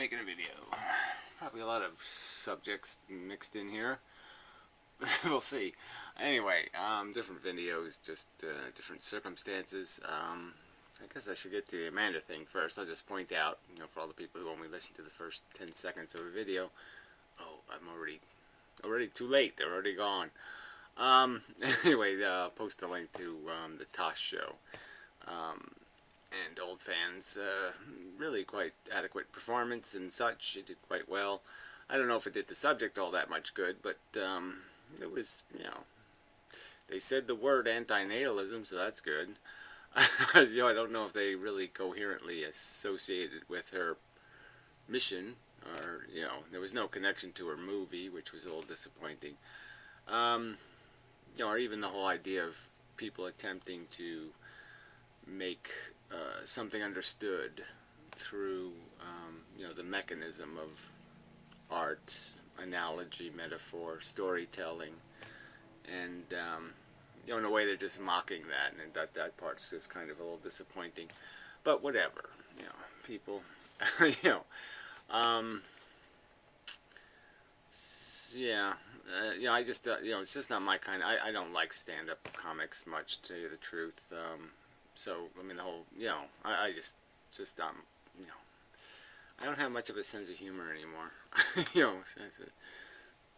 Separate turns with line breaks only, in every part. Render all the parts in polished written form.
making a video. Probably a lot of subjects mixed in here. We'll see. Anyway, different videos, just different circumstances. I guess I should get to the Amanda thing first. I'll just point out, for all the people who only listen to the first 10 seconds of a video. Oh, I'm already too late. They're already gone. Anyway, post a link to the Tosh show. And old fans, really quite adequate performance and such. It did quite well. I don't know if it did the subject all that much good, but it was, they said the word anti-natalism, so that's good. I don't know if they really coherently associated with her mission, or, there was no connection to her movie, which was a little disappointing. Or even the whole idea of people attempting to make something understood through, the mechanism of art, analogy, metaphor, storytelling, and, in a way they're just mocking that, and that part's just kind of a little disappointing. But whatever, people, yeah, I just, it's just not my kind. I don't like stand-up comics much, to tell you the truth. So, I mean, the whole, I just, I don't have much of a sense of humor anymore.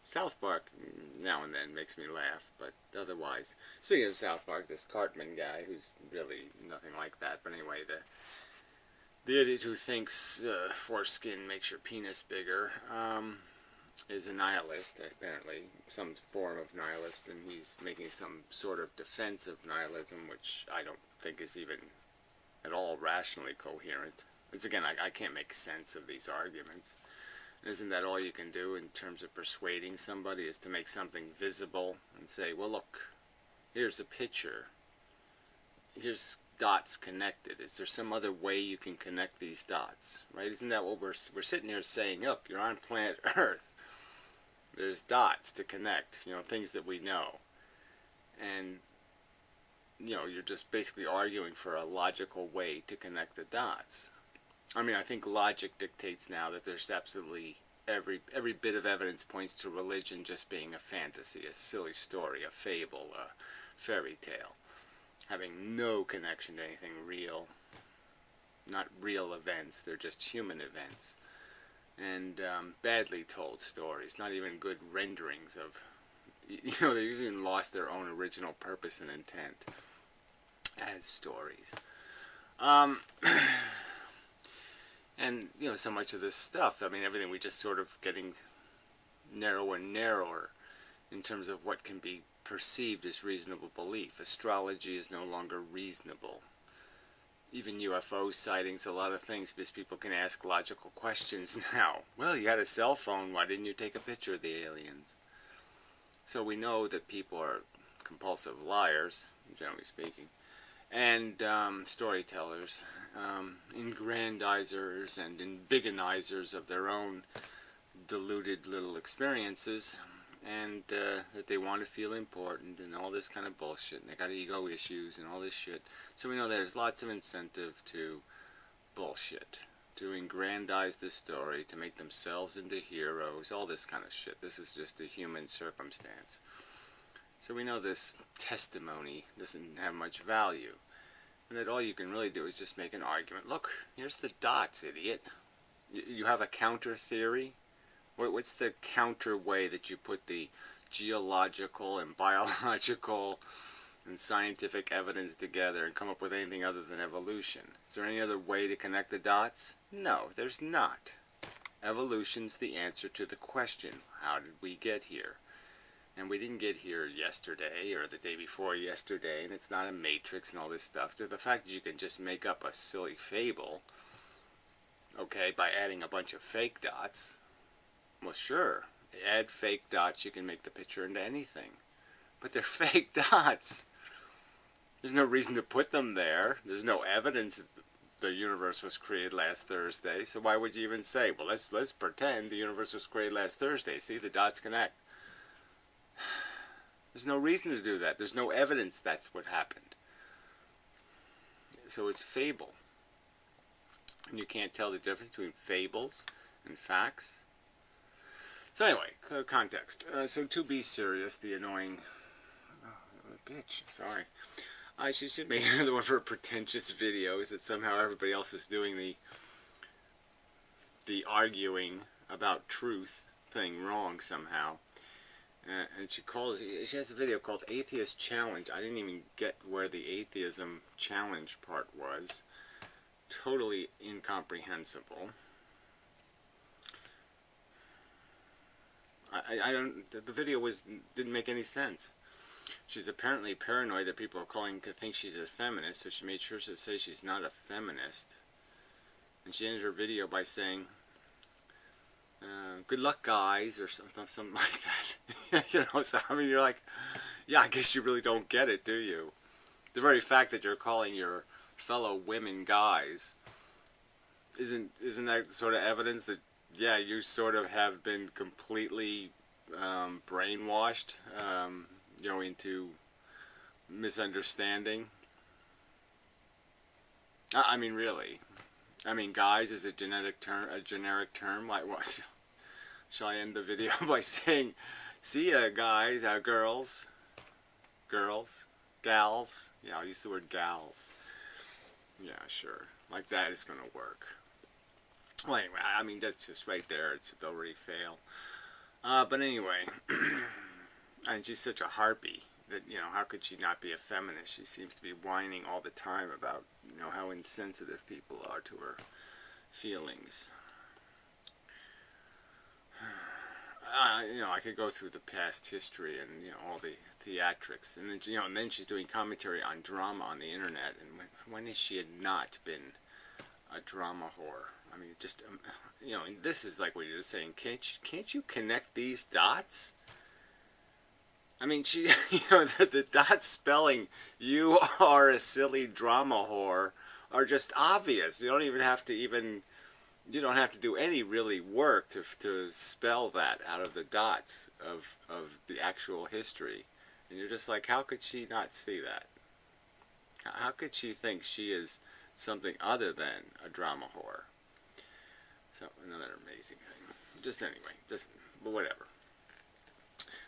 South Park now and then makes me laugh, but otherwise, speaking of South Park, this Cartman guy, who's really nothing like that, but anyway, the idiot who thinks foreskin makes your penis bigger, is a nihilist, apparently, some form of nihilist, and he's making some sort of defense of nihilism, which I don't think is even at all rationally coherent. It's, again, I can't make sense of these arguments. Isn't that all you can do in terms of persuading somebody, is to make something visible and say, well, look, here's a picture. Here's dots connected. Is there some other way you can connect these dots? Right? Isn't that what we're sitting here saying? Look, you're on planet Earth. There's dots to connect, things that we know. And, you're just basically arguing for a logical way to connect the dots. I mean, I think logic dictates now that there's absolutely every bit of evidence points to religion just being a fantasy, a silly story, a fable, a fairy tale, having no connection to anything real. Not real events, they're just human events. And badly told stories, not even good renderings of, they've even lost their own original purpose and intent as stories. And, so much of this stuff, I mean, everything, we just sort of getting narrower and narrower in terms of what can be perceived as reasonable belief. Astrology is no longer reasonable. Even UFO sightings, a lot of things, because people can ask logical questions now. Well, you had a cell phone, why didn't you take a picture of the aliens? So we know that people are compulsive liars, generally speaking, and storytellers, ingrandizers and embiggenizers of their own deluded little experiences, and that they want to feel important and all this kind of bullshit, and they got ego issues and all this shit. So we know there's lots of incentive to bullshit, to aggrandize the story, to make themselves into heroes, all this kind of shit. This is just a human circumstance. So we know this testimony doesn't have much value, and that all you can really do is just make an argument. Look, here's the dots, idiot. You have a counter theory? What's the counter way that you put the geological and biological and scientific evidence together and come up with anything other than evolution? Is there any other way to connect the dots? No, there's not. Evolution's the answer to the question, how did we get here? And we didn't get here yesterday or the day before yesterday, and it's not a matrix and all this stuff. So the fact that you can just make up a silly fable, okay, by adding a bunch of fake dots, well, sure, add fake dots, you can make the picture into anything. But they're fake dots. There's no reason to put them there. There's no evidence that the universe was created last Thursday, so why would you even say, well, let's pretend the universe was created last Thursday. See, the dots connect. There's no reason to do that. There's no evidence that's what happened. So it's fable. And you can't tell the difference between fables and facts. So anyway, context. So to be serious, the annoying bitch. Sorry. She should make another one of her pretentious videos that somehow everybody else is doing the arguing about truth thing wrong somehow. And she has a video called Atheist Challenge. I didn't even get where the atheism challenge part was. Totally incomprehensible. I don't, the video didn't make any sense. She's apparently paranoid that people are calling to think she's a feminist, so she made sure to say she's not a feminist. And she ended her video by saying, good luck guys, or something like that. You know, so I mean, you're like, yeah, I guess you really don't get it, do you? The very fact that you're calling your fellow women guys, isn't that sort of evidence that, yeah, you sort of have been completely brainwashed, you know, into misunderstanding? I mean, really. I mean, guys is a generic term. Like, what? Shall I end the video by saying, see ya, guys, girls, gals. Yeah, I'll use the word gals. Yeah, sure. Like that is going to work. Well, anyway, I mean, that's just right there. It's already failed. But anyway, and she's such a harpy that, you know, how could she not be a feminist? She seems to be whining all the time about, you know, how insensitive people are to her feelings. You know, I could go through the past history and, you know, all the theatrics, and then, you know, and then she's doing commentary on drama on the internet. And when has she not been a drama whore? I mean, just you know, and this is like what you're saying. Can't you connect these dots? I mean, she, you know, the dots spelling "you are a silly drama whore" are just obvious. You don't even have to you don't have to do any really work to spell that out of the dots of the actual history. And you're just like, how could she not see that? How could she think she is something other than a drama whore? So, another amazing thing. Just anyway, but whatever.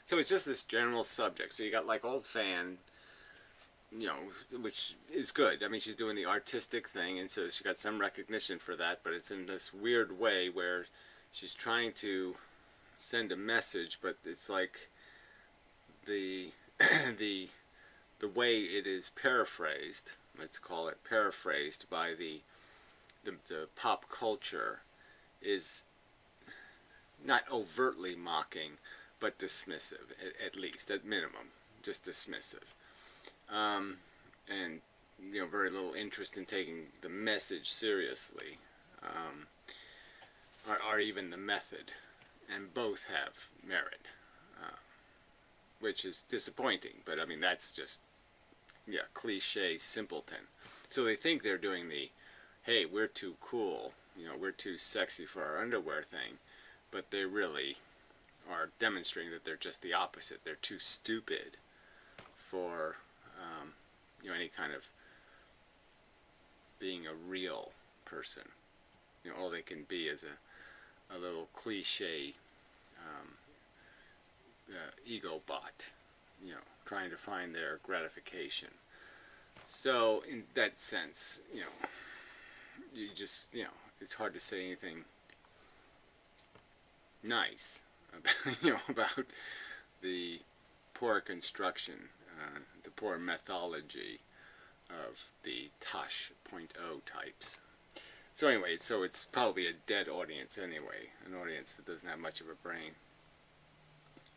So it's just this general subject. So you got like old fan, you know, which is good. I mean, she's doing the artistic thing, and so she got some recognition for that, but it's in this weird way where she's trying to send a message, but it's like the way it is paraphrased, let's call it paraphrased by the pop culture, is not overtly mocking, but dismissive, at least, at minimum, just dismissive. And, you know, very little interest in taking the message seriously, or even the method, and both have merit, which is disappointing, but I mean, that's just, yeah, cliche simpleton. So they think they're doing the, hey, we're too cool, you know, we're too sexy for our underwear thing, but they really are demonstrating that they're just the opposite. They're too stupid for, you know, any kind of being a real person. You know, all they can be is a little cliche ego bot, you know, trying to find their gratification. So in that sense, you know, you just, you know, it's hard to say anything nice about, you know, about the poor construction, the poor methodology of the Tosh.0 types. So anyway, so it's probably a dead audience anyway, an audience that doesn't have much of a brain.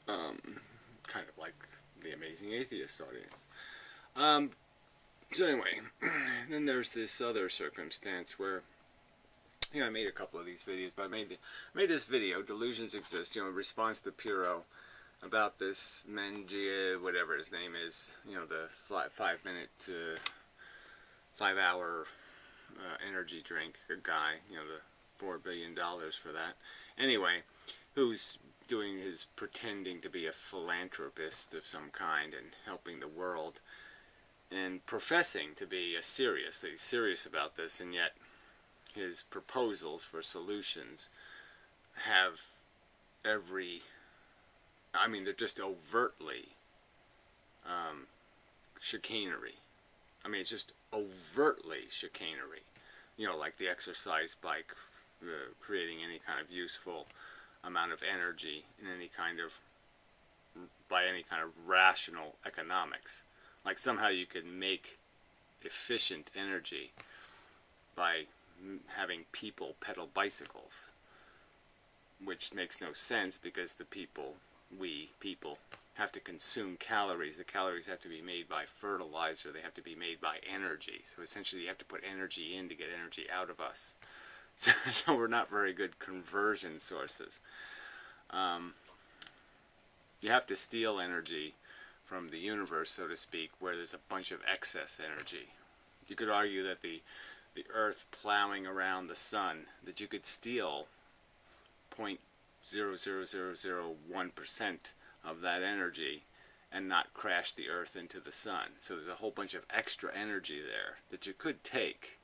Kind of like the Amazing Atheist audience. So anyway, then there's this other circumstance where, you know, I made a couple of these videos, but I made this video, Delusions Exist, you know, in response to Piro, about this Mengia, whatever his name is, you know, the 5 hour energy drink guy, you know, the $4 billion for that. Anyway, who's doing his pretending to be a philanthropist of some kind and helping the world, and professing to be that he's serious about this, and yet his proposals for solutions have every, I mean, they're just overtly chicanery. I mean, it's just overtly chicanery. You know, like the exercise bike, creating any kind of useful amount of energy in any kind of, by any kind of rational economics. Like somehow you can make efficient energy by having people pedal bicycles, which makes no sense because the people, we people, have to consume calories. The calories have to be made by fertilizer. They have to be made by energy. So essentially you have to put energy in to get energy out of us. So we're not very good conversion sources. You have to steal energy from the universe, so to speak, where there's a bunch of excess energy. You could argue that the Earth plowing around the sun, that you could steal 0.00001% of that energy and not crash the Earth into the sun. So there's a whole bunch of extra energy there that you could take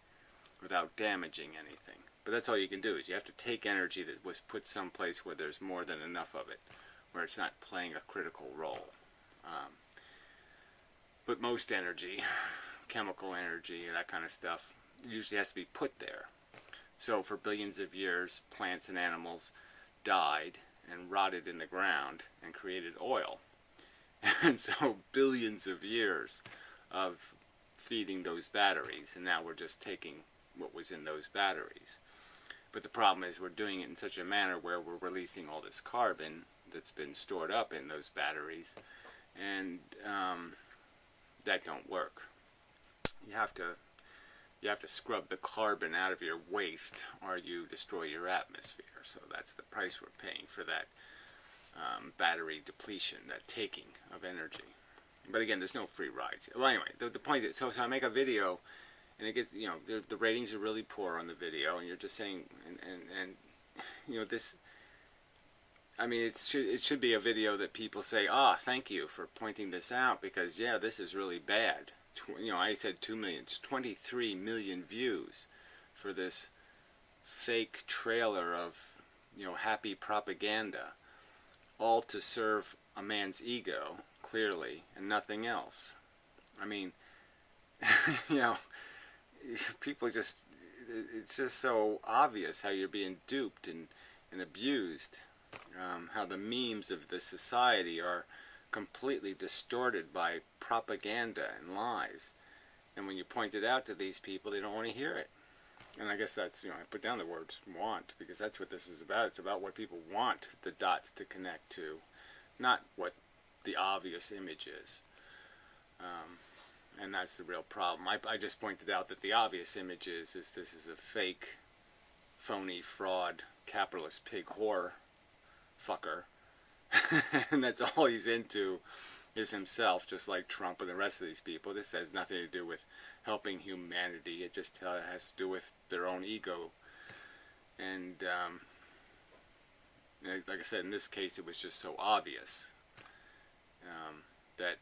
without damaging anything. But that's all you can do, is you have to take energy that was put someplace where there's more than enough of it, where it's not playing a critical role. But most energy, chemical energy, that kind of stuff, usually has to be put there. So for billions of years, plants and animals died and rotted in the ground and created oil. And so billions of years of feeding those batteries, and now we're just taking what was in those batteries. But the problem is we're doing it in such a manner where we're releasing all this carbon that's been stored up in those batteries, and that don't work. You have to scrub the carbon out of your waste, or you destroy your atmosphere. So that's the price we're paying for that battery depletion, that taking of energy. But again, there's no free rides. Well, anyway, the point is, so I make a video, and it gets, you know, the ratings are really poor on the video, and you're just saying, and you know, this, I mean, it should be a video that people say, ah, thank you for pointing this out, because yeah, this is really bad. You know, I said 2 million, it's 23 million views for this fake trailer of, you know, happy propaganda, all to serve a man's ego, clearly, and nothing else. I mean, you know, people just, it's just so obvious how you're being duped and abused, how the memes of the society are completely distorted by propaganda and lies. And when you point it out to these people, they don't want to hear it. And I guess that's, you know, I put down the words want, because that's what this is about. It's about what people want the dots to connect to, not what the obvious image is. And that's the real problem. I just pointed out that the obvious image is this is a fake, phony, fraud, capitalist pig whore fucker. And that's all he's into, is himself, just like Trump and the rest of these people. This has nothing to do with helping humanity. It just has to do with their own ego. And like I said, in this case, it was just so obvious that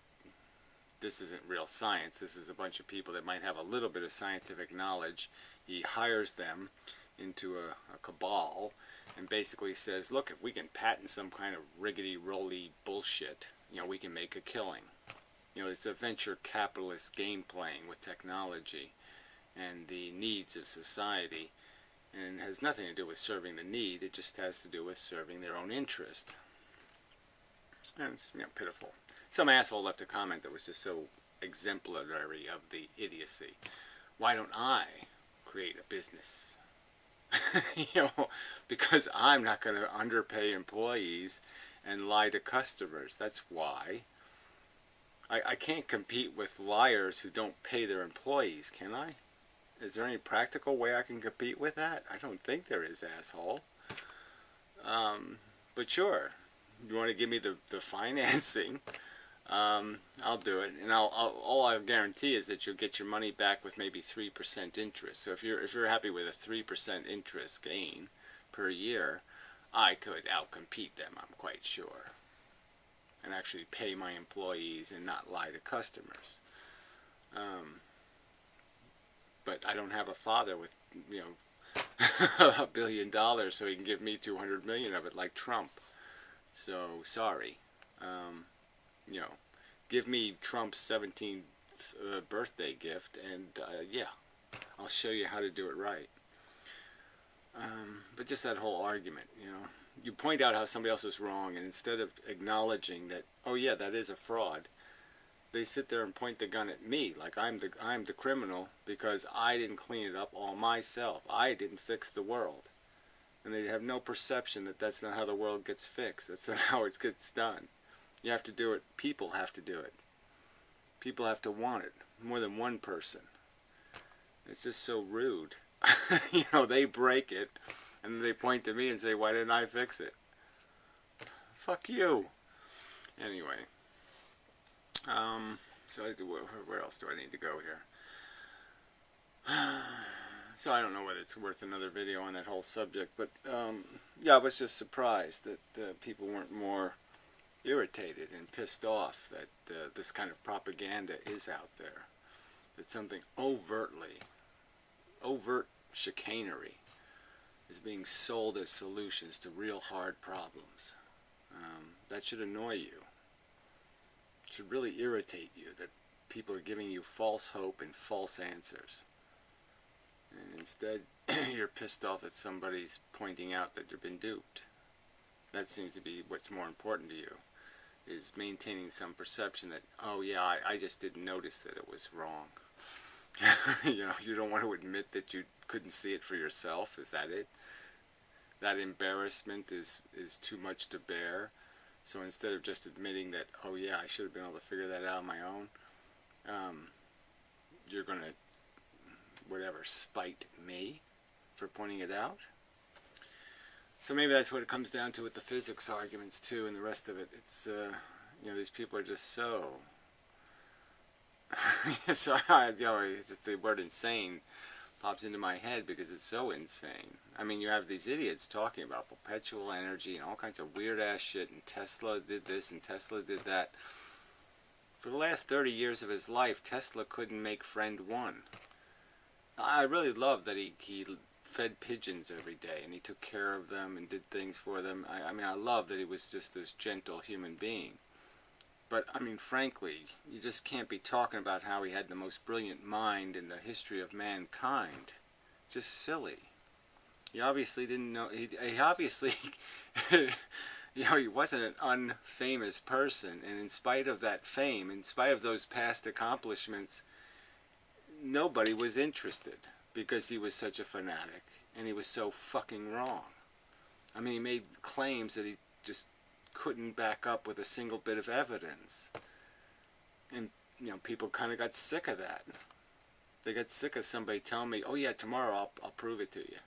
this isn't real science. This is a bunch of people that might have a little bit of scientific knowledge. He hires them into a cabal and basically says, look, if we can patent some kind of riggedy-rolly bullshit, you know, we can make a killing. You know, it's a venture capitalist game playing with technology and the needs of society, and it has nothing to do with serving the need. It just has to do with serving their own interest. And it's, you know, pitiful. Some asshole left a comment that was just so exemplary of the idiocy. Why don't I create a business? You know, because I'm not going to underpay employees and lie to customers. That's why. I can't compete with liars who don't pay their employees, can I? Is there any practical way I can compete with that? I don't think there is, asshole. But sure, you want to give me the financing, I'll do it, and all I guarantee is that you'll get your money back with maybe 3% interest. So if you're happy with a 3% interest gain per year, I could outcompete them, I'm quite sure, and actually pay my employees and not lie to customers. But I don't have a father with, you know, $1 billion so he can give me 200 million of it like Trump. So sorry, you know, give me Trump's 17th birthday gift, and yeah, I'll show you how to do it right. But just that whole argument, you know, you point out how somebody else is wrong, and instead of acknowledging that, oh yeah, that is a fraud, they sit there and point the gun at me like I'm the criminal because I didn't clean it up all myself. I didn't fix the world. And they have no perception that that's not how the world gets fixed. That's not how it gets done. You have to do it. People have to do it. People have to want it. More than one person. It's just so rude. You know, they break it, and then they point to me and say, why didn't I fix it? Fuck you. Anyway. So where else do I need to go here? So I don't know whether it's worth another video on that whole subject, but yeah, I was just surprised that people weren't more irritated and pissed off that this kind of propaganda is out there. That something overt chicanery is being sold as solutions to real hard problems. That should annoy you. It should really irritate you that people are giving you false hope and false answers. And instead, you're pissed off that somebody's pointing out that you've been duped. That seems to be what's more important to you, is maintaining some perception that, oh yeah, I just didn't notice that it was wrong. You know, you don't want to admit that you couldn't see it for yourself. Is that it? That embarrassment is too much to bear. So instead of just admitting that, oh yeah, I should have been able to figure that out on my own, you're going to, whatever, spite me for pointing it out. So maybe that's what it comes down to with the physics arguments too, and the rest of it. It's, you know, these people are just so, so, you know, it's just the word insane pops into my head because it's so insane. I mean, you have these idiots talking about perpetual energy and all kinds of weird ass shit, and Tesla did this and Tesla did that. For the last 30 years of his life, Tesla couldn't make friend one. I really love that he fed pigeons every day and he took care of them and did things for them. I mean, I love that he was just this gentle human being. But, I mean, frankly, you just can't be talking about how he had the most brilliant mind in the history of mankind. It's just silly. He obviously didn't know, he obviously, you know, he wasn't an unfamous person. And in spite of that fame, in spite of those past accomplishments, nobody was interested because he was such a fanatic and he was so fucking wrong. I mean, he made claims that he just couldn't back up with a single bit of evidence. And, you know, people kind of got sick of that. They got sick of somebody telling me, oh yeah, tomorrow I'll prove it to you.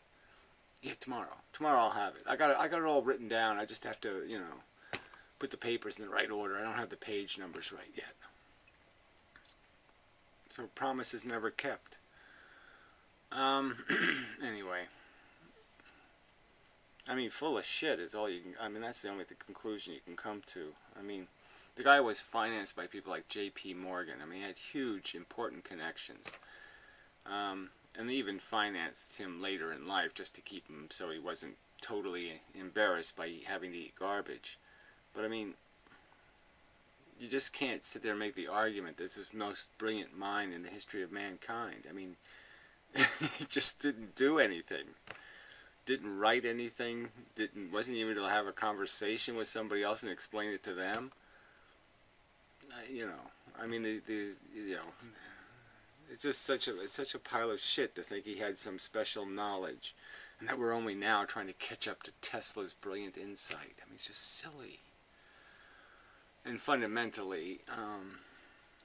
Yeah, tomorrow I'll have it. I got it all written down. I just have to, you know, put the papers in the right order. I don't have the page numbers right yet. So promises never kept. Anyway. I mean, full of shit is all you can, I mean, that's the only conclusion you can come to. I mean, the guy was financed by people like J.P. Morgan. I mean, he had huge, important connections. And they even financed him later in life just to keep him so he wasn't totally embarrassed by having to eat garbage. But I mean, you just can't sit there and make the argument that this is the most brilliant mind in the history of mankind. I mean, he just didn't do anything. Didn't write anything. Wasn't even able to have a conversation with somebody else and explain it to them. You know, I mean, these, you know, it's just such a pile of shit to think he had some special knowledge, and that we're only now trying to catch up to Tesla's brilliant insight. I mean, it's just silly. And fundamentally,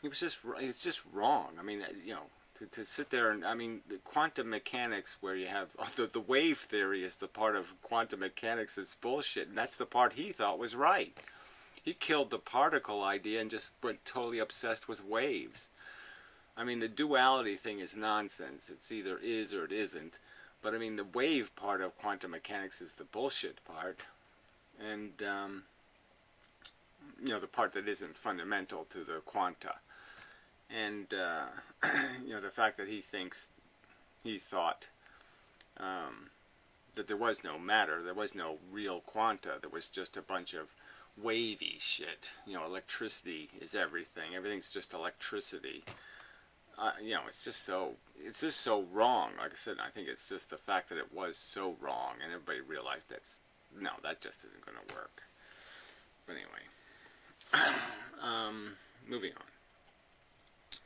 it's just wrong. I mean, you know, to sit there and, I mean, the quantum mechanics where you have, the wave theory is the part of quantum mechanics that's bullshit, and that's the part he thought was right. He killed the particle idea and just went totally obsessed with waves. I mean, the duality thing is nonsense. It's either is or it isn't. But I mean, the wave part of quantum mechanics is the bullshit part. And, you know, the part that isn't fundamental to the quanta. And, you know, the fact that he thought that there was no matter, there was no real quanta, there was just a bunch of wavy shit. You know, electricity is everything. Everything's just electricity. You know, it's just so wrong. Like I said, I think it's just the fact that it was so wrong, and everybody realized no, that just isn't going to work. But anyway, moving on.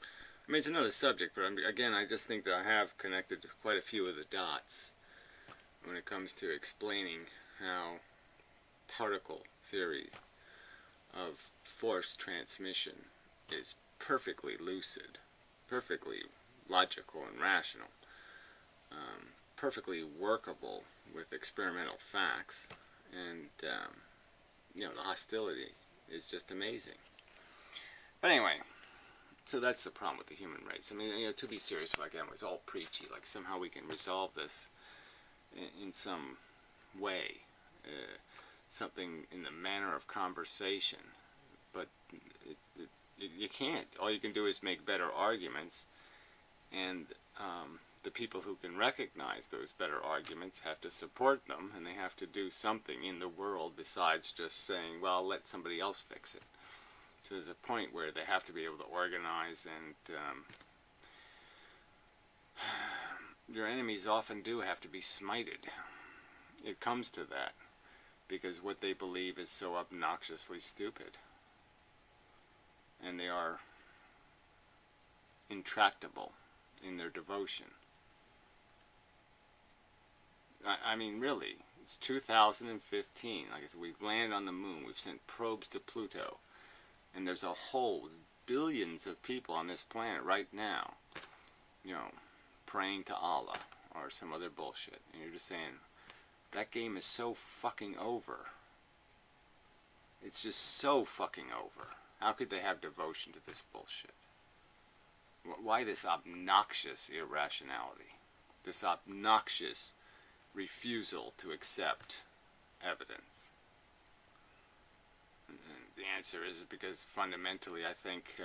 I mean, it's another subject, but again, I just think that I have connected quite a few of the dots when it comes to explaining how particle theory of force transmission is perfectly lucid, perfectly logical and rational, perfectly workable with experimental facts, and you know, the hostility is just amazing. But anyway, so that's the problem with the human race. I mean, you know, to be serious, again, it was all preachy, like somehow we can resolve this in some way, something in the manner of conversation, but you can't. All you can do is make better arguments, and the people who can recognize those better arguments have to support them, and they have to do something in the world besides just saying, well, let somebody else fix it. So there's a point where they have to be able to organize, and your enemies often do have to be smited. It comes to that, because what they believe is so obnoxiously stupid. And they are intractable in their devotion. I mean, really, it's 2015. Like I said, we've landed on the moon. We've sent probes to Pluto. And there's a whole billions of people on this planet right now, you know, praying to Allah or some other bullshit. And you're just saying, that game is so fucking over. It's just so fucking over. How could they have devotion to this bullshit? Why this obnoxious irrationality? This obnoxious refusal to accept evidence? And the answer is because fundamentally I think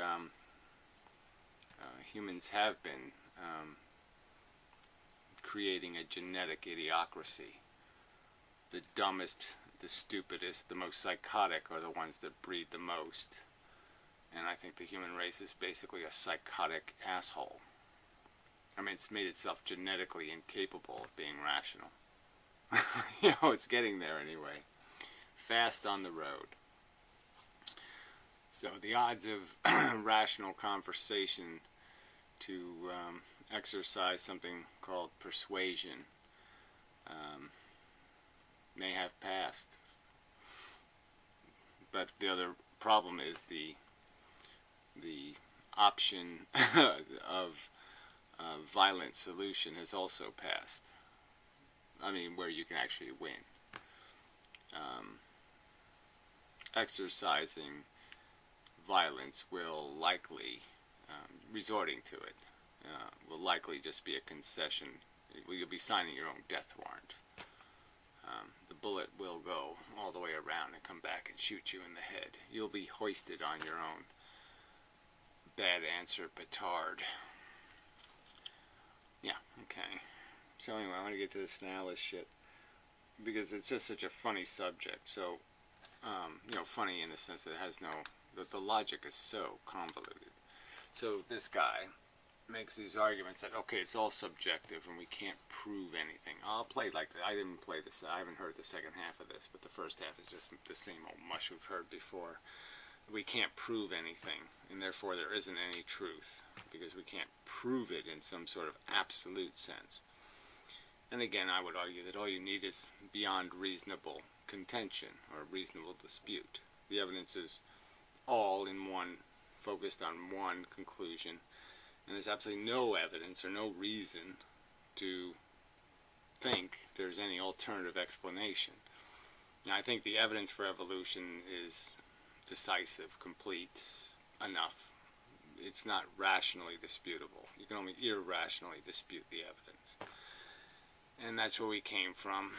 humans have been creating a genetic idiocracy. The dumbest, the stupidest, the most psychotic are the ones that breed the most. And I think the human race is basically a psychotic asshole. I mean, it's made itself genetically incapable of being rational. You know, it's getting there anyway. Fast on the road. So the odds of rational conversation to exercise something called persuasion may have passed. But the other problem is the option of violent solution has also passed. I mean, where you can actually win. Exercising violence will likely, resorting to it, will likely just be a concession. You'll be signing your own death warrant. The bullet will go all the way around and come back and shoot you in the head. You'll be hoisted on your own bad answer petard. Yeah, okay. So anyway, I want to get to this nihilist shit, because it's just such a funny subject. So, you know, funny in the sense that it has no, the logic is so convoluted. So this guy makes these arguments that, okay, it's all subjective and we can't prove anything. I'll play like that. I didn't play this. I haven't heard the second half of this, but the first half is just the same old mush we've heard before. We can't prove anything, and therefore there isn't any truth, because we can't prove it in some sort of absolute sense. And again, I would argue that all you need is beyond reasonable contention or reasonable dispute. The evidence is all in one, focused on one conclusion, and there's absolutely no evidence or no reason to think there's any alternative explanation. Now, I think the evidence for evolution is decisive, complete, enough. It's not rationally disputable. You can only irrationally dispute the evidence. And that's where we came from,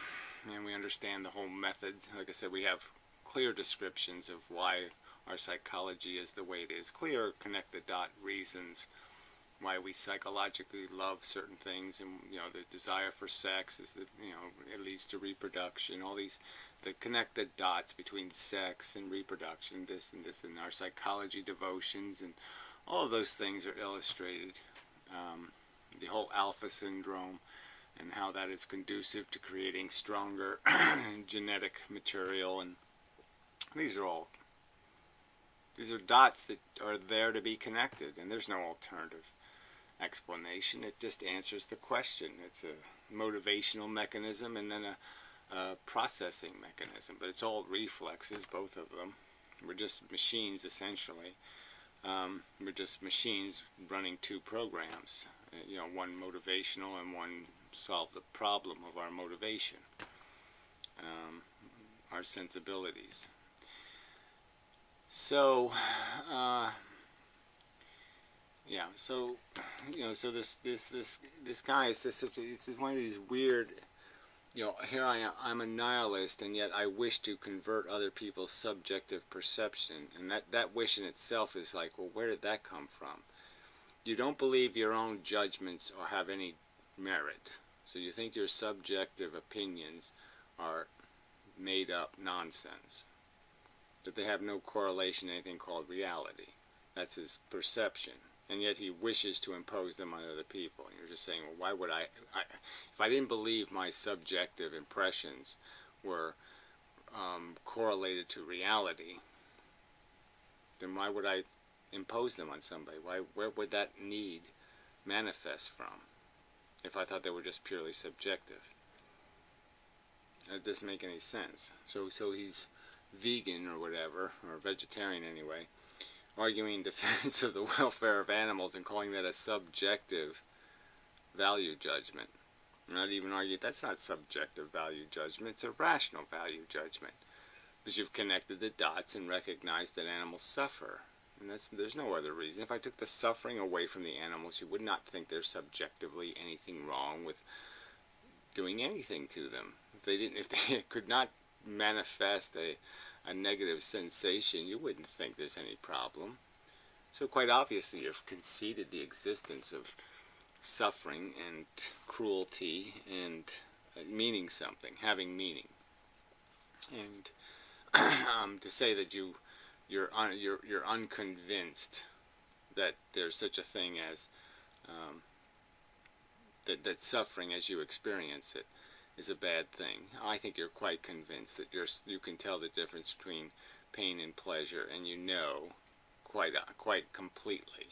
and we understand the whole method. Like I said, we have clear descriptions of why our psychology is the way it is, clear connect-the-dot reasons why we psychologically love certain things, and the desire for sex is that it leads to reproduction. All these, the connect the dots between sex and reproduction, this and our psychology devotions, and all of those things are illustrated. The whole alpha syndrome and how that is conducive to creating stronger genetic material, and these are dots that are there to be connected, and there's no alternative explanation. It just answers the question. It's a motivational mechanism and then a processing mechanism, but it's all reflexes, both of them. We're just machines, essentially. We're just machines running two programs, one motivational and one solve the problem of our motivation, our sensibilities. So, yeah. So, so this guy is just such it's one of these weird. Here I am. I'm a nihilist, and yet I wish to convert other people's subjective perception, and that wish in itself is like, well, where did that come from? You don't believe your own judgments or have any merit, so you think your subjective opinions are made up nonsense, that they have no correlation to anything called reality. That's his perception, and yet he wishes to impose them on other people. And you're just saying, well, why would I if I didn't believe my subjective impressions were correlated to reality, then why would I impose them on somebody? Where would that need manifest from if I thought they were just purely subjective? It doesn't make any sense. So he's vegan or whatever, or vegetarian anyway, arguing in defense of the welfare of animals and calling that a subjective value judgment. Not even arguing that's not subjective value judgment, it's a rational value judgment, because you've connected the dots and recognized that animals suffer. And there's no other reason. If I took the suffering away from the animals, you would not think there's subjectively anything wrong with doing anything to them. If they could not manifest a negative sensation, you wouldn't think there's any problem. So quite obviously you've conceded the existence of suffering and cruelty and meaning something, having meaning. And to say that you're unconvinced that there's such a thing as that suffering as you experience it is a bad thing. I think you're quite convinced that you can tell the difference between pain and pleasure, and you know quite completely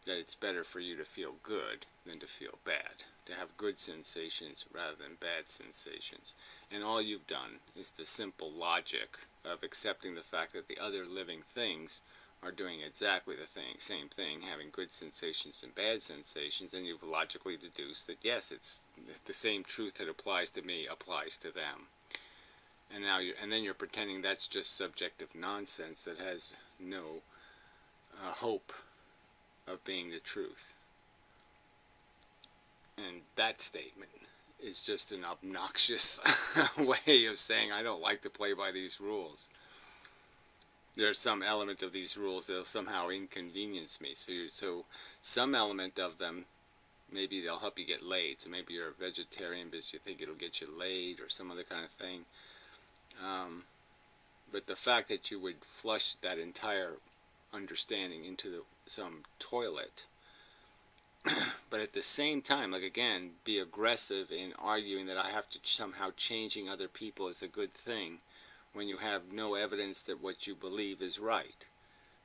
that it's better for you to feel good than to feel bad, to have good sensations rather than bad sensations. And all you've done is the simple logic of accepting the fact that the other living things are doing exactly the same thing, having good sensations and bad sensations, and you've logically deduced that yes, it's the same truth that applies to me applies to them. And then you're pretending that's just subjective nonsense that has no hope of being the truth. And that statement is just an obnoxious way of saying I don't like to play by these rules. There's some element of these rules that'll somehow inconvenience me. So some element of them, maybe they'll help you get laid. So maybe you're a vegetarian because you think it'll get you laid or some other kind of thing. But the fact that you would flush that entire understanding into some toilet, but at the same time, like again, be aggressive in arguing that I have to somehow changing other people is a good thing, when you have no evidence that what you believe is right.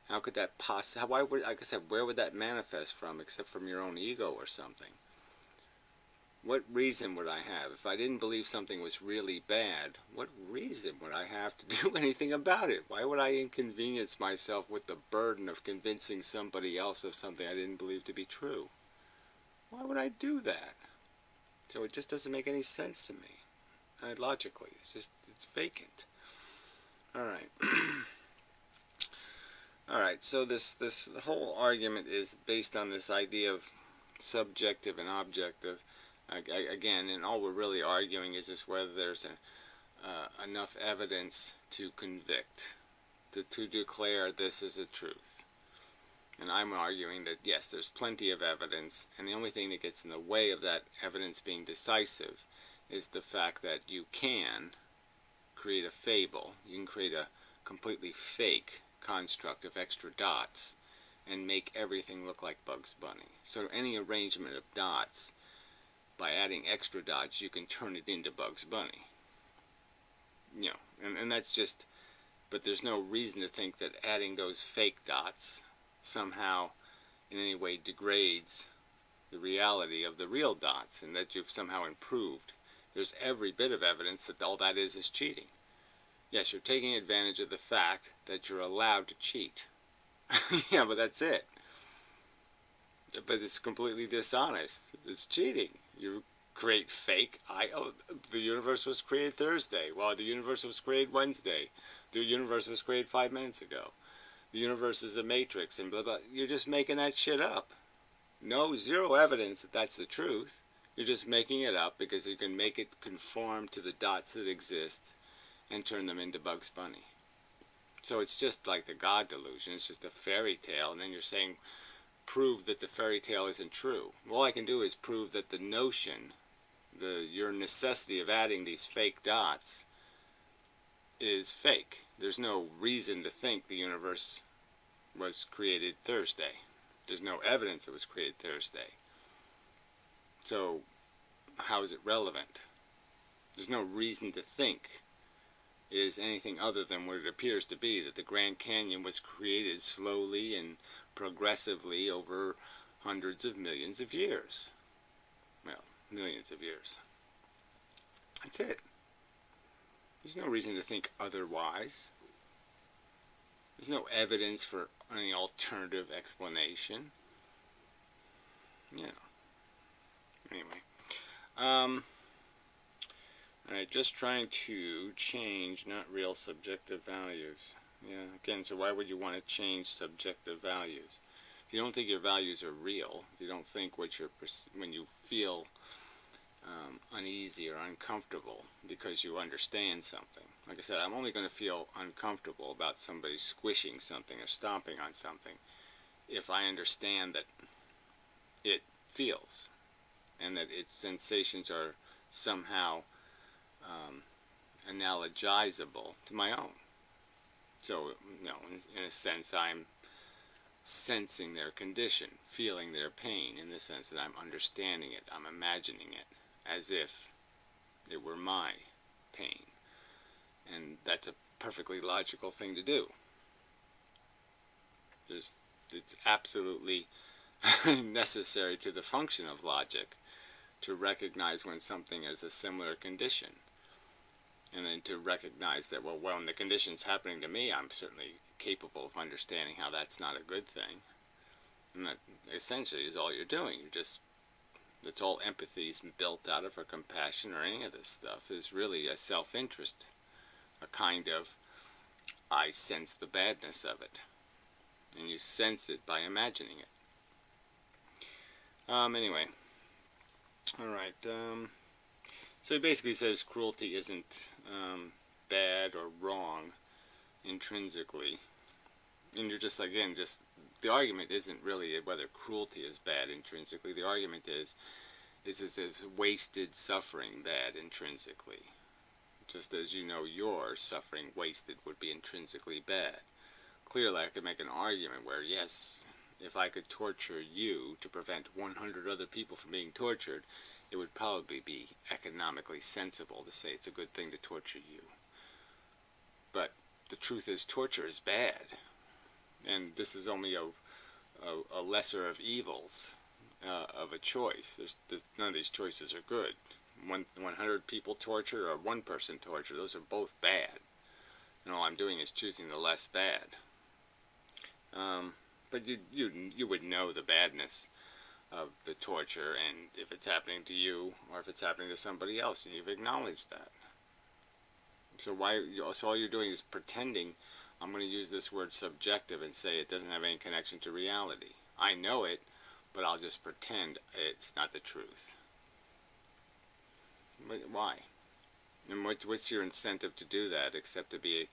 How could that possibly, like I said, where would that manifest from except from your own ego or something? What reason would I have? If I didn't believe something was really bad, what reason would I have to do anything about it? Why would I inconvenience myself with the burden of convincing somebody else of something I didn't believe to be true? Why would I do that? So it just doesn't make any sense to me. Logically, it's vacant. Alright. Alright, so this whole argument is based on this idea of subjective and objective. Again, and all we're really arguing is just whether there's enough evidence to convict, to declare this as a truth. And I'm arguing that, yes, there's plenty of evidence, and the only thing that gets in the way of that evidence being decisive is the fact that you can create a fable. You can create a completely fake construct of extra dots and make everything look like Bugs Bunny. So any arrangement of dots, by adding extra dots, you can turn it into Bugs Bunny. You know, and that's just, but there's no reason to think that adding those fake dots somehow in any way degrades the reality of the real dots and that you've somehow improved. There's every bit of evidence that all that is cheating. Yes, you're taking advantage of the fact that you're allowed to cheat. Yeah, but that's it. But it's completely dishonest. It's cheating. You create fake. The universe was created Thursday. Well, the universe was created Wednesday. The universe was created 5 minutes ago. The universe is a matrix and blah blah. You're just making that shit up. No, zero evidence that that's the truth. You're just making it up because you can make it conform to the dots that exist and turn them into Bugs Bunny. So it's just like the God delusion. It's just a fairy tale, and then you're saying, prove that the fairy tale isn't true. All I can do is prove that the notion, your necessity of adding these fake dots is fake. There's no reason to think the universe was created Thursday. There's no evidence it was created Thursday. So how is it relevant? There's no reason to think it is anything other than what it appears to be, that the Grand Canyon was created slowly and progressively over hundreds of millions of years. Well, millions of years. That's it. There's no reason to think otherwise. There's no evidence for any alternative explanation. You know. Anyway. Alright, just trying to change not real subjective values. Yeah, again, so why would you want to change subjective values? If you don't think your values are real, if you don't think when you feel uneasy or uncomfortable because you understand something. Like I said, I'm only going to feel uncomfortable about somebody squishing something or stomping on something if I understand that it feels and that its sensations are somehow analogizable to my own. So, in a sense, I'm sensing their condition, feeling their pain, in the sense that I'm understanding it, I'm imagining it, as if it were my pain. And that's a perfectly logical thing to do. It's absolutely necessary to the function of logic to recognize when something is a similar condition. And then to recognize that, well, when the condition's happening to me, I'm certainly capable of understanding how that's not a good thing. And that essentially is all you're doing. That's all empathy is built out of, or compassion, or any of this stuff, is really a self-interest. A kind of, I sense the badness of it. And you sense it by imagining it. Anyway. Alright, so he basically says cruelty isn't bad or wrong intrinsically. And you're just, again, the argument isn't really whether cruelty is bad intrinsically. The argument is wasted suffering bad intrinsically? Just as your suffering wasted would be intrinsically bad. Clearly I could make an argument where, yes, if I could torture you to prevent 100 other people from being tortured, it would probably be economically sensible to say it's a good thing to torture you. But the truth is, torture is bad. And this is only a lesser of evils of a choice. None of these choices are good. 100 people torture or one person torture, those are both bad. And all I'm doing is choosing the less bad. But you would know the badness of the torture, and if it's happening to you or if it's happening to somebody else, and you've acknowledged that. So all you're doing is pretending. I'm going to use this word subjective and say it doesn't have any connection to reality. I know it, but I'll just pretend it's not the truth. But why? And what's your incentive to do that except to be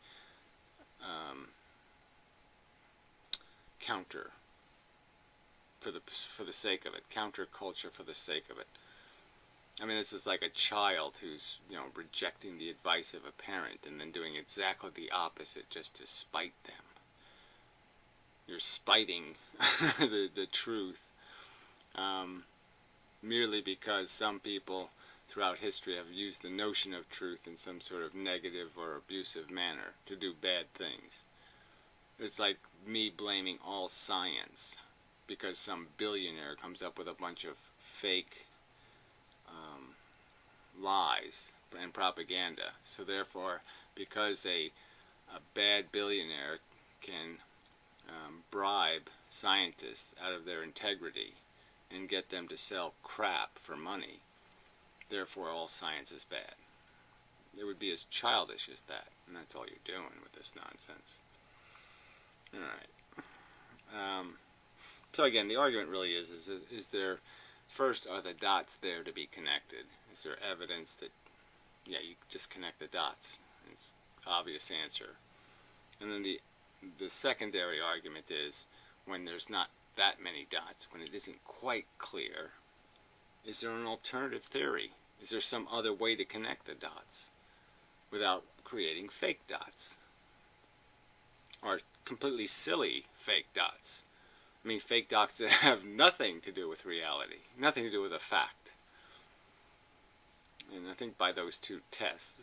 counter for the sake of it, counterculture for the sake of it. I mean, this is like a child who's, you know, rejecting the advice of a parent and then doing exactly the opposite just to spite them. You're spiting the truth merely because some people throughout history have used the notion of truth in some sort of negative or abusive manner to do bad things. It's like me blaming all science because some billionaire comes up with a bunch of fake lies and propaganda. So therefore, because a bad billionaire can bribe scientists out of their integrity and get them to sell crap for money, therefore all science is bad. It would be as childish as that, and that's all you're doing with this nonsense. Alright. So again, the argument really is there, first, are the dots there to be connected? Is there evidence that, yeah, you just connect the dots? It's an obvious answer. And then the secondary argument is, when there's not that many dots, when it isn't quite clear, is there an alternative theory? Is there some other way to connect the dots without creating fake dots? Or completely silly fake dots? I mean, fake dots that have nothing to do with reality, nothing to do with a fact. And I think by those two tests,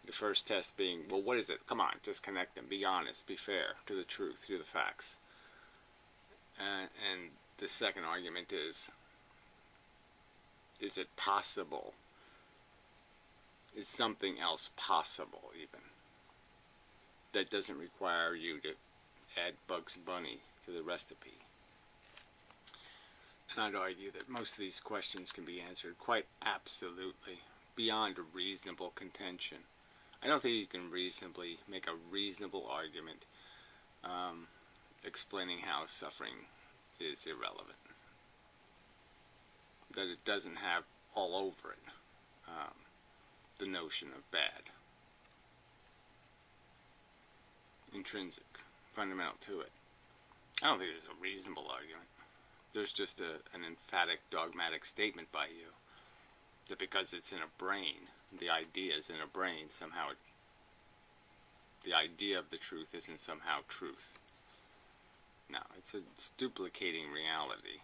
the first test being, well, what is it? Come on, just connect them. Be honest, be fair to the truth, to the facts. And the second argument is it possible? Is something else possible, even, that doesn't require you to add Bugs Bunny to the recipe? And I'd argue that most of these questions can be answered quite absolutely, beyond a reasonable contention. I don't think you can reasonably make a reasonable argument explaining how suffering is irrelevant. That it doesn't have all over it the notion of bad. Intrinsic, fundamental to it. I don't think there's a reasonable argument. There's just an emphatic, dogmatic statement by you that because it's in a brain, the idea is in a brain, somehow the idea of the truth isn't somehow truth. No, it's duplicating reality.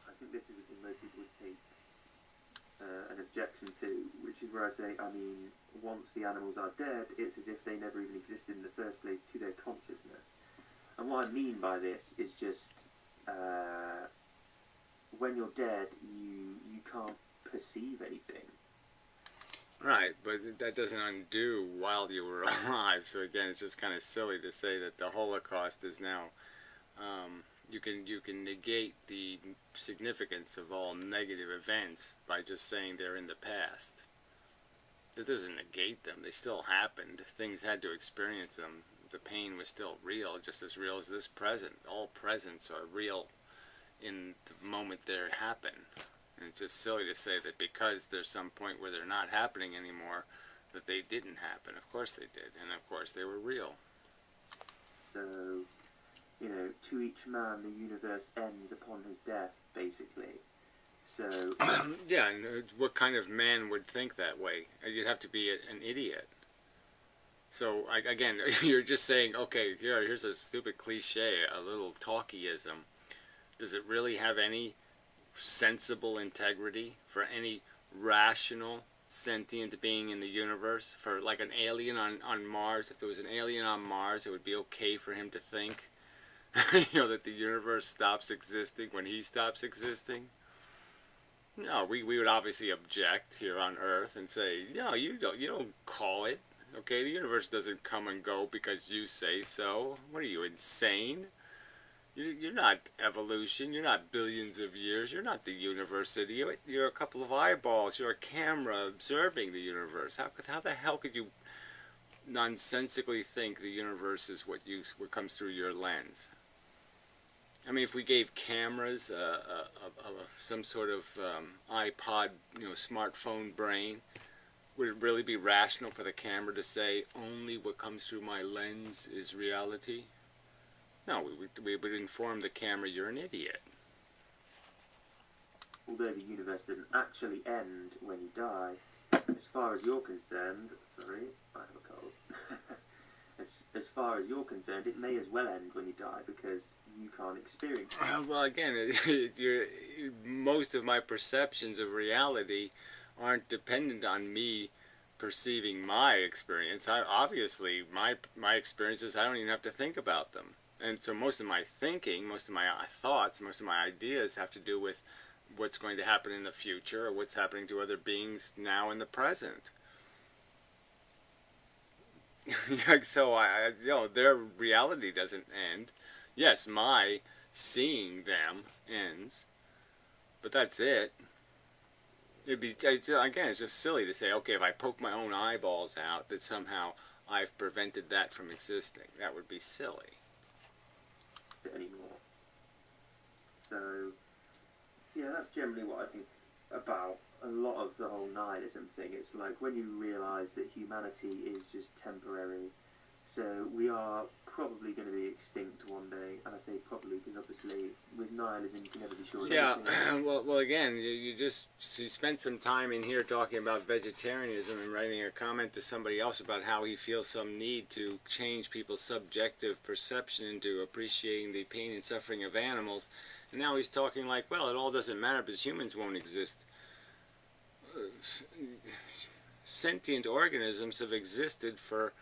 I think this is the thing most people would take an objection to, which is where I say, I mean, once the animals are dead, it's as if they never even existed in the first place to their consciousness. And what I mean by this is just, when you're dead, you can't perceive anything.
Right, but that doesn't undo while you were alive. So again, it's just kind of silly to say that the Holocaust is now, you can negate the significance of all negative events by just saying they're in the past. That doesn't negate them. They still happened. Things had to experience them. The pain was still real, just as real as this present. All presents are real in the moment they happen. And it's just silly to say that because there's some point where they're not happening anymore, that they didn't happen. Of course they did, and of course they were real.
So, you know, to each man the universe ends upon his death, basically. So
yeah, and what kind of man would think that way? You'd have to be an idiot. So, again, you're just saying, okay, here's a stupid cliche, a little talkyism. Does it really have any sensible integrity for any rational, sentient being in the universe? For like an alien on Mars, if there was an alien on Mars, it would be okay for him to think that the universe stops existing when he stops existing? No, we would obviously object here on Earth and say, no, you don't call it. Okay, the universe doesn't come and go because you say so. What are you, insane? You're not evolution. You're not billions of years. You're not the universe, idiot. You're a couple of eyeballs. You're a camera observing the universe. How the hell could you nonsensically think the universe is what comes through your lens? I mean, if we gave cameras some sort of iPod, smartphone brain, would it really be rational for the camera to say only what comes through my lens is reality? No, we would inform the camera you're an idiot.
Although the universe doesn't actually end when you die, as far as you're concerned, sorry, I have a cold. as far as you're concerned, it may as well end when you die because you can't experience it.
Well, again, most of my perceptions of reality aren't dependent on me perceiving my experience. Obviously, my experiences, I don't even have to think about them. And so most of my thinking, most of my thoughts, most of my ideas have to do with what's going to happen in the future or what's happening to other beings now in the present. So their reality doesn't end. Yes, my seeing them ends, but that's it. It'd be, again, it's just silly to say, okay, if I poke my own eyeballs out, that somehow I've prevented that from existing. That would be silly.
Anymore. So, yeah, that's generally what I think about a lot of the whole nihilism thing. It's like when you realise that humanity is just temporary. So we are probably going to be extinct one day, and I say probably because obviously with nihilism you can never be sure.
Yeah, well, again, you spent some time in here talking about vegetarianism and writing a comment to somebody else about how he feels some need to change people's subjective perception into appreciating the pain and suffering of animals, and now he's talking like, well, it all doesn't matter because humans won't exist. Sentient organisms have existed for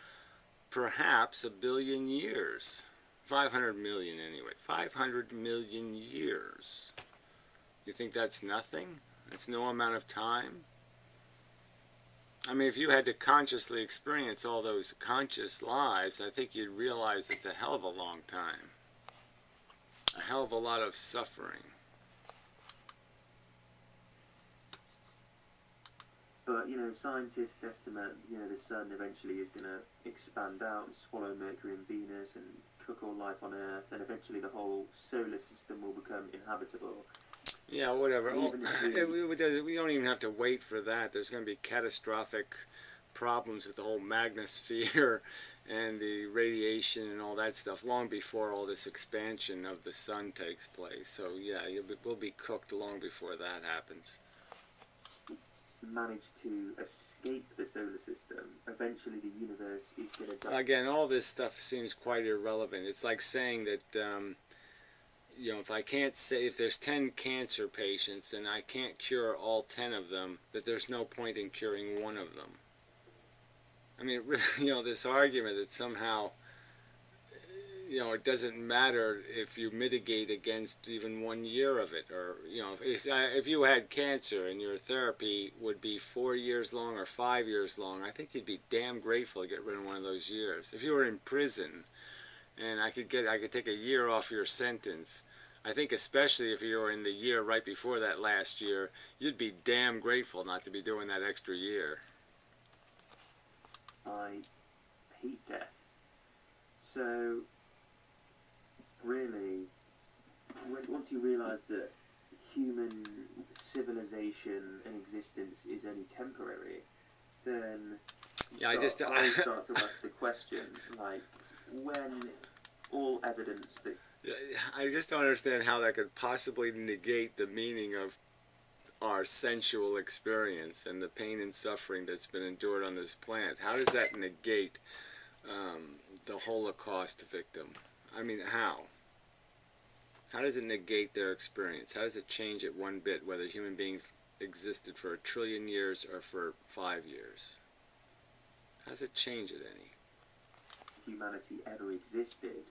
perhaps 1 billion years. 500 million anyway. 500 million years. You think that's nothing? That's no amount of time? I mean, if you had to consciously experience all those conscious lives, I think you'd realize it's a hell of a long time. A hell of a lot of suffering.
But, scientists estimate, the sun eventually is going to expand out and swallow Mercury and Venus and cook all life on Earth, and eventually the whole solar system will become inhabitable.
Yeah, whatever. We don't even have to wait for that. There's going to be catastrophic problems with the whole magnosphere and the radiation and all that stuff long before all this expansion of the sun takes place. So, yeah, we'll be cooked long before that happens.
Manage to escape the solar system, eventually the universe is going to die.
Again, all this stuff seems quite irrelevant. It's like saying that, if there's 10 cancer patients and I can't cure all 10 of them, that there's no point in curing one of them. I mean, this argument that somehow, it doesn't matter if you mitigate against even 1 year of it, or if you had cancer and your therapy would be 4 years long or 5 years long, I think you'd be damn grateful to get rid of one of those years. If you were in prison and I could take a year off your sentence, I think especially if you were in the year right before that last year, you'd be damn grateful not to be doing that extra year.
I hate death. So really, once you realise that human civilization and existence is only temporary, then I start to ask the question, like, when all evidence that...
I just don't understand how that could possibly negate the meaning of our sensual experience and the pain and suffering that's been endured on this planet. How does that negate the Holocaust victim? I mean, how? How does it negate their experience? How does it change it one bit, whether human beings existed for 1 trillion years or for 5 years? How does it change it any?
Humanity ever existed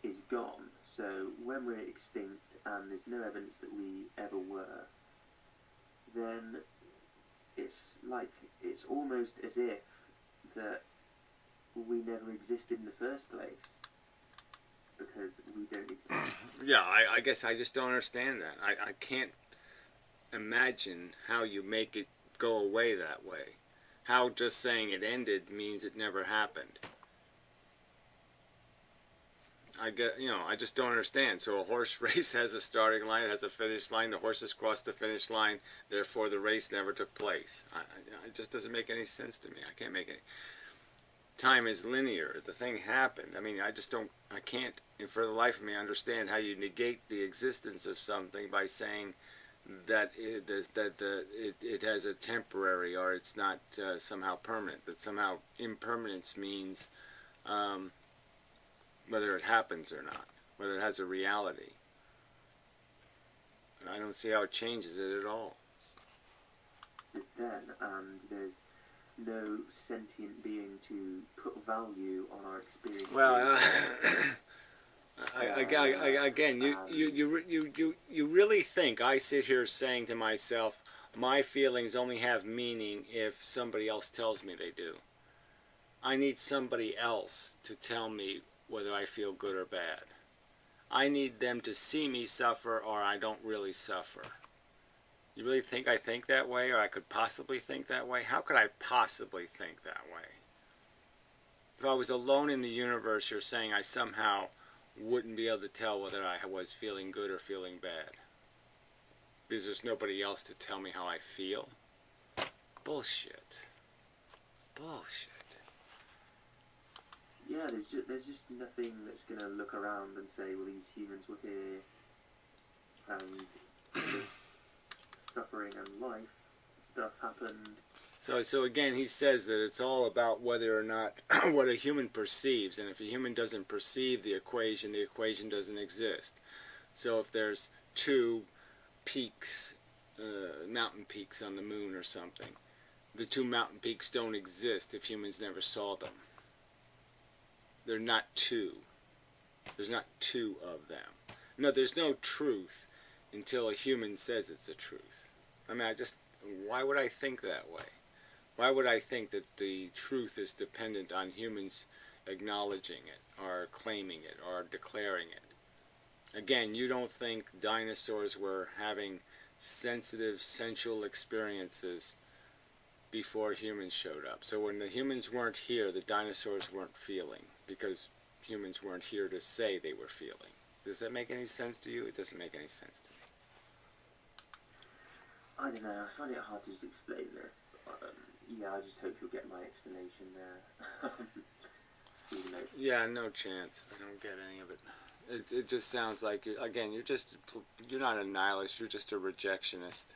is gone. So when we're extinct and there's no evidence that we ever were, then it's almost as if that we never existed in the first place. Because we don't exist.
Yeah, I guess I just don't understand that. I can't imagine how you make it go away that way. How just saying it ended means it never happened. I just don't understand. So a horse race has a starting line, it has a finish line, the horses crossed the finish line, therefore the race never took place. It just doesn't make any sense to me. I can't make any... time is linear. The thing happened. I mean, I can't, for the life of me, understand how you negate the existence of something by saying that it has a temporary, or it's not somehow permanent. That somehow impermanence means whether it happens or not, whether it has a reality. And I don't see how it changes it at all.
It's then, and there's no sentient being to put value on our experience.
Well, again, you really think I sit here saying to myself, my feelings only have meaning if somebody else tells me they do. I need somebody else to tell me whether I feel good or bad. I need them to see me suffer, or I don't really suffer. You really think I think that way, or I could possibly think that way? How could I possibly think that way? If I was alone in the universe, you're saying I somehow wouldn't be able to tell whether I was feeling good or feeling bad, because there's nobody else to tell me how I feel? Bullshit. Bullshit.
Yeah, there's just nothing that's going to look around and say, well, these humans were here, and this suffering and life stuff happened.
So again, he says that it's all about whether or not what a human perceives, and if a human doesn't perceive the equation doesn't exist. So if there's two peaks, mountain peaks on the moon or something, the two mountain peaks don't exist if humans never saw them. They're not two. There's not two of them. No, there's no truth until a human says it's a truth. I mean, why would I think that way? Why would I think that the truth is dependent on humans acknowledging it, or claiming it, or declaring it? Again, you don't think dinosaurs were having sensitive, sensual experiences before humans showed up. So when the humans weren't here, the dinosaurs weren't feeling, because humans weren't here to say they were feeling. Does that make any sense to you? It doesn't make any sense to me.
I don't know, I find it hard to just explain this. Yeah, I just hope you'll get my explanation there.
Yeah, no chance. I don't get any of it. It just sounds like, you're not a nihilist, you're just a rejectionist.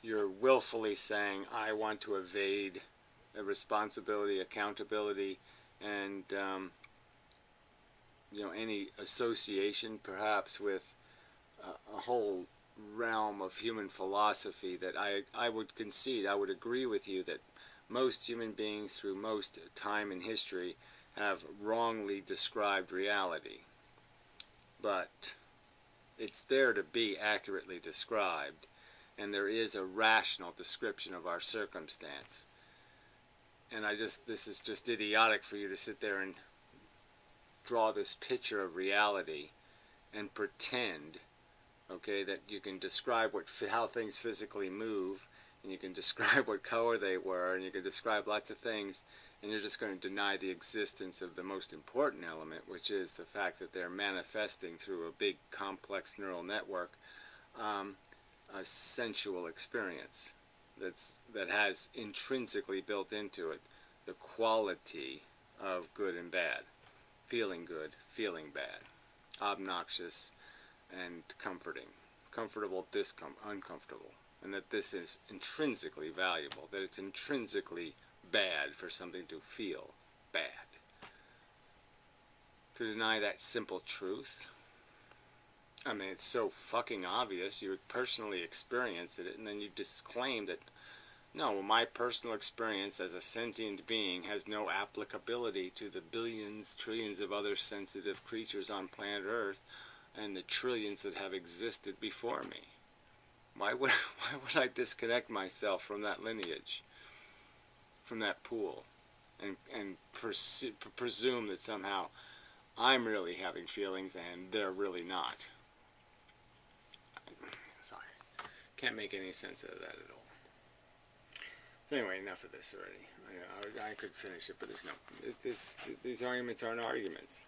You're willfully saying, I want to evade a responsibility, accountability, and any association perhaps with a whole realm of human philosophy that I would concede, I would agree with you that most human beings through most time in history have wrongly described reality. But it's there to be accurately described, and there is a rational description of our circumstance. And this is just idiotic for you to sit there and draw this picture of reality and pretend, okay, that you can describe how things physically move, and you can describe what color they were, and you can describe lots of things, and you're just going to deny the existence of the most important element, which is the fact that they're manifesting through a big complex neural network a sensual experience that has intrinsically built into it the quality of good and bad, feeling good, feeling bad, obnoxious and comforting, comfortable, uncomfortable, and that this is intrinsically valuable, that it's intrinsically bad for something to feel bad. To deny that simple truth, I mean, it's so fucking obvious. You personally experienced it, and then you disclaim that, no, my personal experience as a sentient being has no applicability to the billions, trillions of other sensitive creatures on planet Earth, and the trillions that have existed before me. Why would I disconnect myself from that lineage, from that pool, and presume that somehow I'm really having feelings and they're really not? Sorry, can't make any sense of that at all. So anyway, enough of this already. I could finish it, but there's no. These arguments aren't arguments.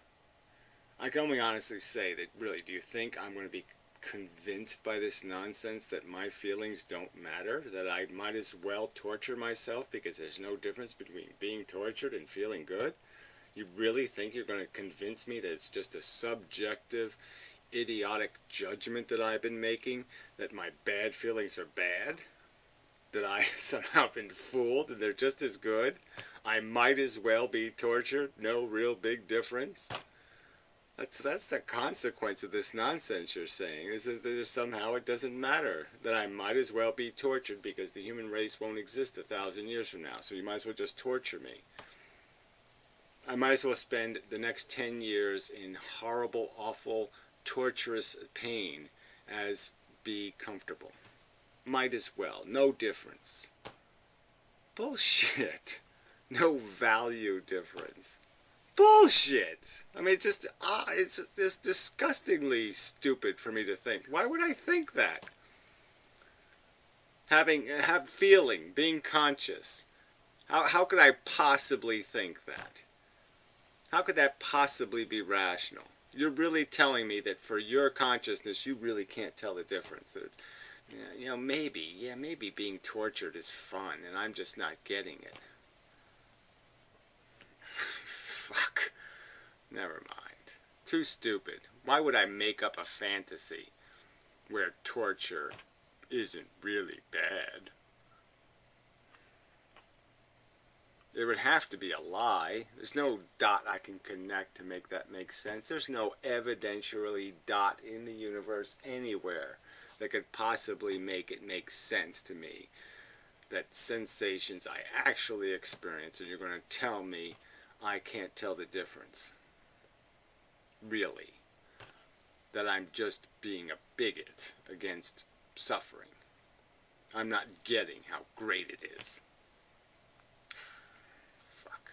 I can only honestly say that, really, do you think I'm going to be convinced by this nonsense that my feelings don't matter, that I might as well torture myself because there's no difference between being tortured and feeling good? You really think you're going to convince me that it's just a subjective, idiotic judgment that I've been making, that my bad feelings are bad? That I somehow been fooled and they're just as good? I might as well be tortured, no real big difference? That's the consequence of this nonsense you're saying, is that there's somehow it doesn't matter, that I might as well be tortured because the human race won't exist 1,000 years from now, so you might as well just torture me. I might as well spend the next 10 years in horrible, awful, torturous pain as be comfortable. Might as well. No difference. Bullshit. No value difference. Bullshit! I mean, it's just disgustingly stupid for me to think. Why would I think that? Have feeling, being conscious. How could I possibly think that? How could that possibly be rational? You're really telling me that for your consciousness, you really can't tell the difference. That, you know, maybe being tortured is fun, and I'm just not getting it. Fuck. Never mind. Too stupid. Why would I make up a fantasy where torture isn't really bad? There would have to be a lie. There's no dot I can connect to make that make sense. There's no evidentially dot in the universe anywhere that could possibly make it make sense to me. That sensations I actually experience, and you're going to tell me I can't tell the difference. Really. That I'm just being a bigot against suffering. I'm not getting how great it is. Fuck.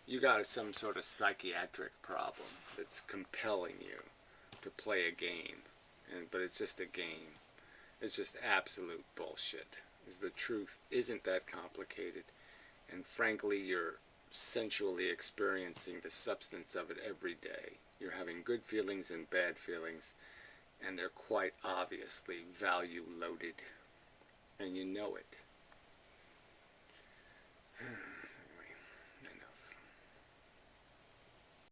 You got some sort of psychiatric problem that's compelling you to play a game. But it's just a game. It's just absolute bullshit. The truth isn't that complicated, and frankly you're sensually experiencing the substance of it every day. You're having good feelings and bad feelings, and they're quite obviously value loaded, and you know it.